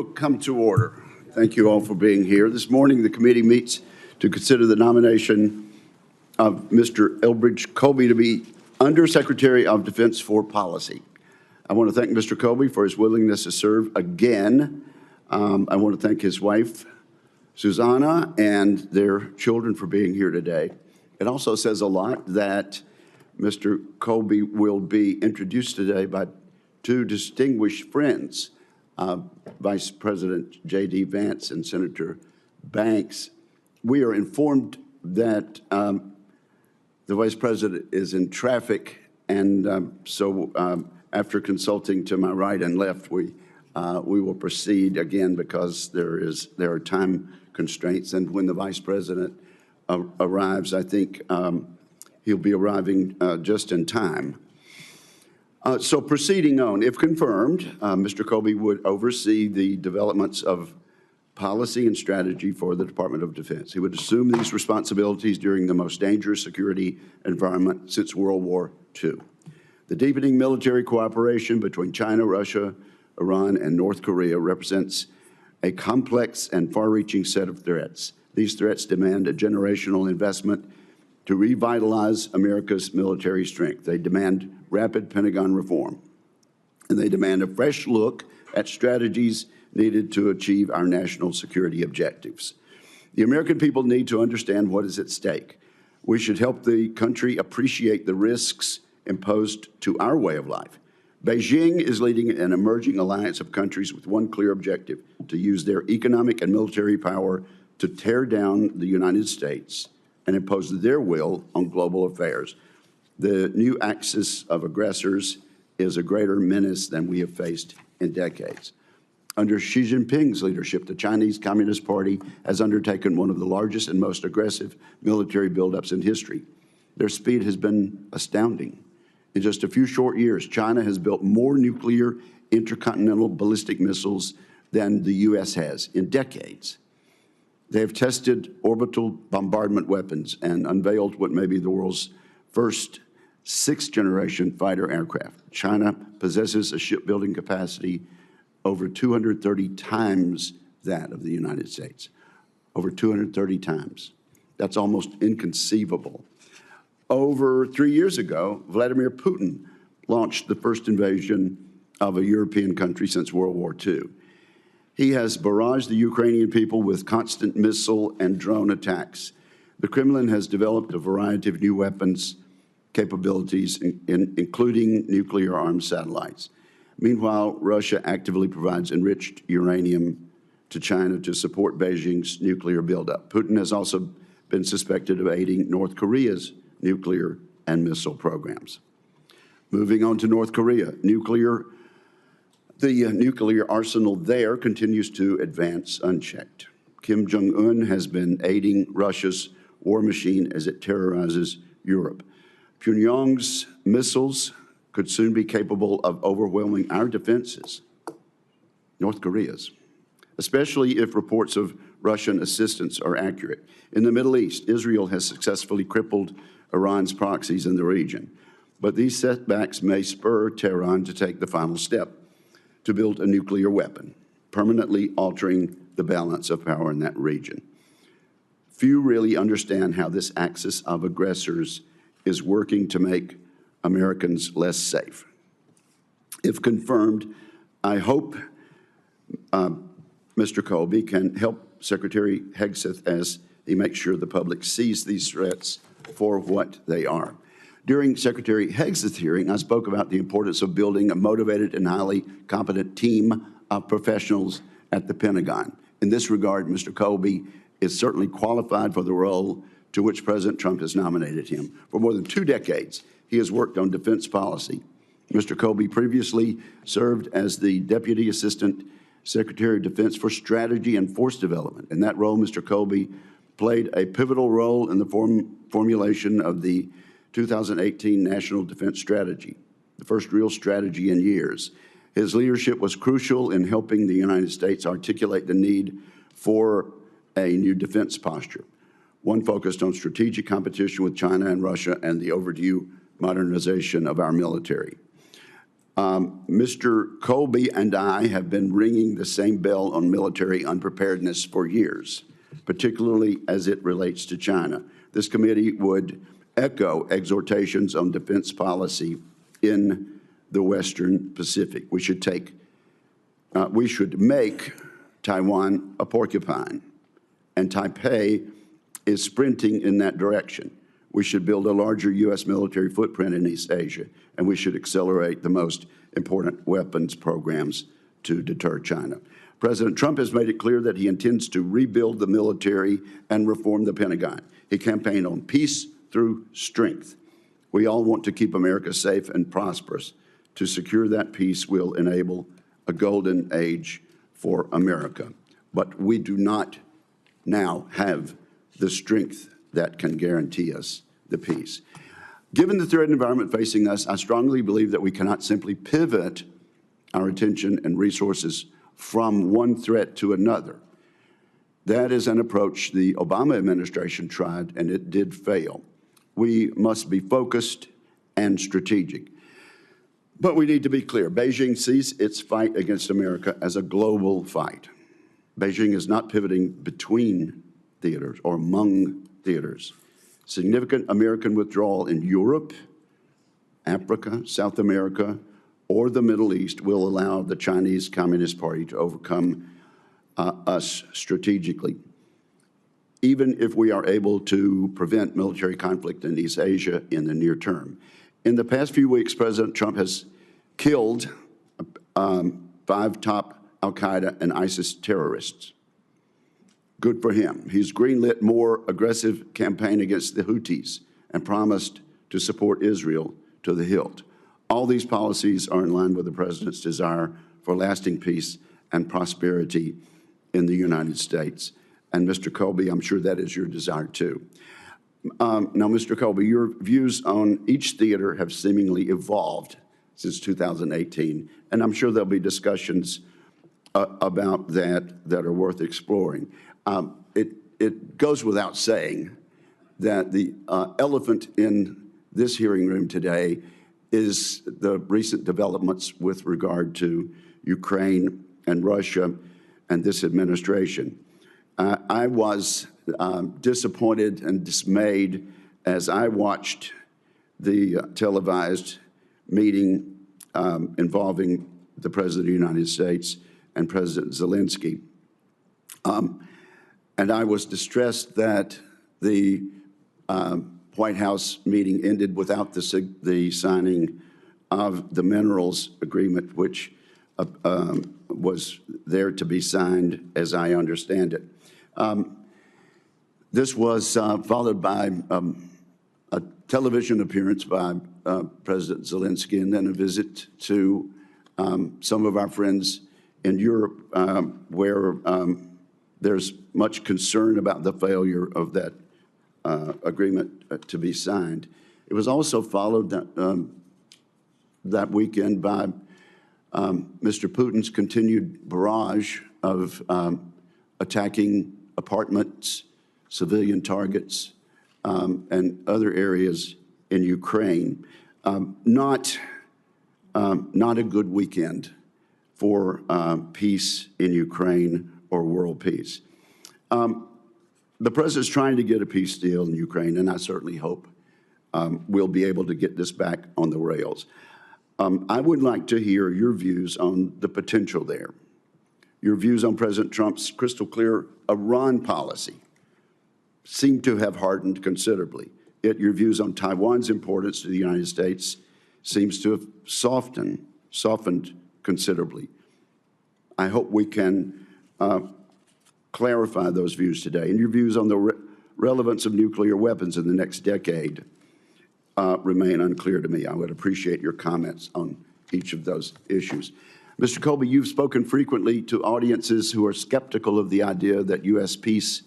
will come to order. Thank you all for being here. This morning, the committee meets to consider the nomination of Mr. Elbridge Colby to be Undersecretary of Defense for Policy. I want to thank Mr. Colby for his willingness to serve again. I want to thank his wife, Susanna, and their children for being here today. It also says a lot that Mr. Colby will be introduced today by two distinguished friends, Vice President J.D. Vance and Senator Banks. We are informed that the Vice President is in traffic, and so after consulting to my right and left, we will proceed again because there are time constraints. And when the Vice President arrives, I think he'll be arriving just in time. So proceeding on, if confirmed, Mr. Colby would oversee the developments of policy and strategy for the Department of Defense. He would assume these responsibilities during the most dangerous security environment since World War II. The deepening military cooperation between China, Russia, Iran, and North Korea represents a complex and far-reaching set of threats. These threats demand a generational investment to revitalize America's military strength. They demand rapid Pentagon reform, and they demand a fresh look at strategies needed to achieve our national security objectives. The American people need to understand what is at stake. We should help the country appreciate the risks imposed to our way of life. Beijing is leading an emerging alliance of countries with one clear objective: to use their economic and military power to tear down the United States and impose their will on global affairs. The new axis of aggressors is a greater menace than we have faced in decades. Under Xi Jinping's leadership, the Chinese Communist Party has undertaken one of the largest and most aggressive military buildups in history. Their speed has been astounding. In just a few short years, China has built more nuclear intercontinental ballistic missiles than the U.S. has in decades. They have tested orbital bombardment weapons and unveiled what may be the world's first sixth-generation fighter aircraft. China possesses a shipbuilding capacity over 230 times that of the United States. Over 230 times. That's almost inconceivable. Over 3 years ago, Vladimir Putin launched the first invasion of a European country since World War II. He has barraged the Ukrainian people with constant missile and drone attacks. The Kremlin has developed a variety of new weapons capabilities, including nuclear-armed satellites. Meanwhile, Russia actively provides enriched uranium to China to support Beijing's nuclear buildup. Putin has also been suspected of aiding North Korea's nuclear and missile programs. Moving on to North Korea, the nuclear arsenal there continues to advance unchecked. Kim Jong-un has been aiding Russia's war machine as it terrorizes Europe. Pyongyang's missiles could soon be capable of overwhelming our defenses, North Korea's, especially if reports of Russian assistance are accurate. In the Middle East, Israel has successfully crippled Iran's proxies in the region, but these setbacks may spur Tehran to take the final step to build a nuclear weapon, permanently altering the balance of power in that region. Few really understand how this axis of aggressors is working to make Americans less safe. If confirmed, I hope Mr. Colby can help Secretary Hegseth as he makes sure the public sees these threats for what they are. During Secretary Hegseth's hearing, I spoke about the importance of building a motivated and highly competent team of professionals at the Pentagon. In this regard, Mr. Colby is certainly qualified for the role to which President Trump has nominated him. For more than 2 decades, he has worked on defense policy. Mr. Colby previously served as the Deputy Assistant Secretary of Defense for Strategy and Force Development. In that role, Mr. Colby played a pivotal role in the formulation of the 2018 National Defense Strategy, the first real strategy in years. His leadership was crucial in helping the United States articulate the need for a new defense posture, one focused on strategic competition with China and Russia and the overdue modernization of our military. Mr. Colby and I have been ringing the same bell on military unpreparedness for years, particularly as it relates to China. This committee would echo exhortations on defense policy in the Western Pacific. We should make Taiwan a porcupine, and Taipei is sprinting in that direction. We should build a larger U.S. military footprint in East Asia, and we should accelerate the most important weapons programs to deter China. President Trump has made it clear that he intends to rebuild the military and reform the Pentagon. He campaigned on peace through strength. We all want to keep America safe and prosperous. To secure that peace will enable a golden age for America. But we do not now have the strength that can guarantee us the peace. Given the threat environment facing us, I strongly believe that we cannot simply pivot our attention and resources from one threat to another. That is an approach the Obama administration tried, and it did fail. We must be focused and strategic. But we need to be clear. Beijing sees its fight against America as a global fight. Beijing is not pivoting between theaters or among theaters. Significant American withdrawal in Europe, Africa, South America, or the Middle East will allow the Chinese Communist Party to overcome us strategically, even if we are able to prevent military conflict in East Asia in the near term. In the past few weeks, President Trump has killed 5 top al-Qaeda and ISIS terrorists. Good for him. He's greenlit more aggressive campaign against the Houthis and promised to support Israel to the hilt. All these policies are in line with the president's desire for lasting peace and prosperity in the United States. And Mr. Colby, I'm sure that is your desire too. Now, Mr. Colby, your views on each theater have seemingly evolved since 2018, and I'm sure there'll be discussions about that are worth exploring. It goes without saying that the elephant in this hearing room today is the recent developments with regard to Ukraine and Russia and this administration. I was disappointed and dismayed as I watched the televised meeting involving the President of the United States and President Zelensky. And I was distressed that the White House meeting ended without the signing of the minerals agreement, which was there to be signed, as I understand it. This was followed by a television appearance by President Zelensky, and then a visit to some of our friends in Europe, where there's much concern about the failure of that agreement to be signed. It was also followed that weekend by Mr. Putin's continued barrage of attacking apartments, civilian targets, and other areas in Ukraine. Not a good weekend for peace in Ukraine or world peace. The president's trying to get a peace deal in Ukraine, and I certainly hope we'll be able to get this back on the rails. I would like to hear your views on the potential there. Your views on President Trump's crystal clear Iran policy seem to have hardened considerably. Yet your views on Taiwan's importance to the United States seems to have softened considerably. I hope we can clarify those views today. And your views on the relevance of nuclear weapons in the next decade remain unclear to me. I would appreciate your comments on each of those issues. Mr. Colby, you've spoken frequently to audiences who are skeptical of the idea that U.S. peace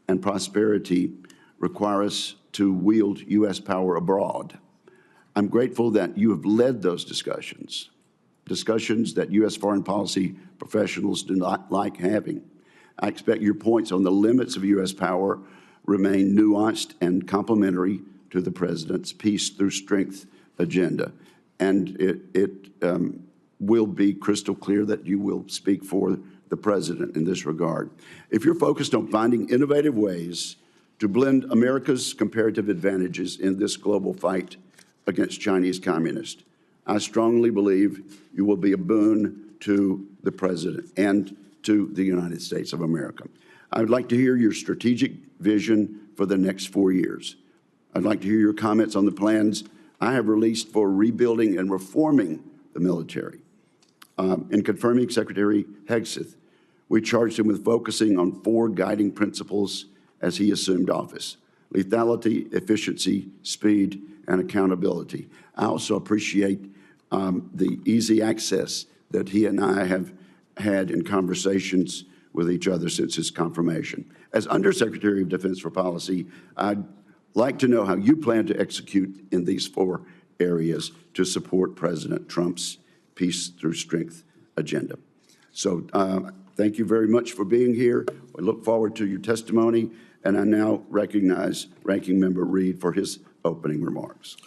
and prosperity require us to wield U.S. power abroad. I'm grateful that you have led those discussions that U.S. foreign policy professionals do not like having. I expect your points on the limits of U.S. power remain nuanced and complementary to the president's peace through strength agenda. and it will be crystal clear that you will speak for the president in this regard. If you're focused on finding innovative ways to blend America's comparative advantages in this global fight against Chinese communists, I strongly believe you will be a boon to the president and to the United States of America. I would like to hear your strategic vision for the next 4 years. I'd like to hear your comments on the plans I have released for rebuilding and reforming the military. In confirming Secretary Hegseth, we charged him with focusing on 4 guiding principles as he assumed office: lethality, efficiency, speed, and accountability. I also appreciate the easy access that he and I have had in conversations with each other since his confirmation. As Undersecretary of Defense for Policy, I'd like to know how you plan to execute in these 4 areas to support President Trump's Peace Through Strength agenda. So thank you very much for being here. We look forward to your testimony, and I now recognize Ranking Member Reed for his opening remarks.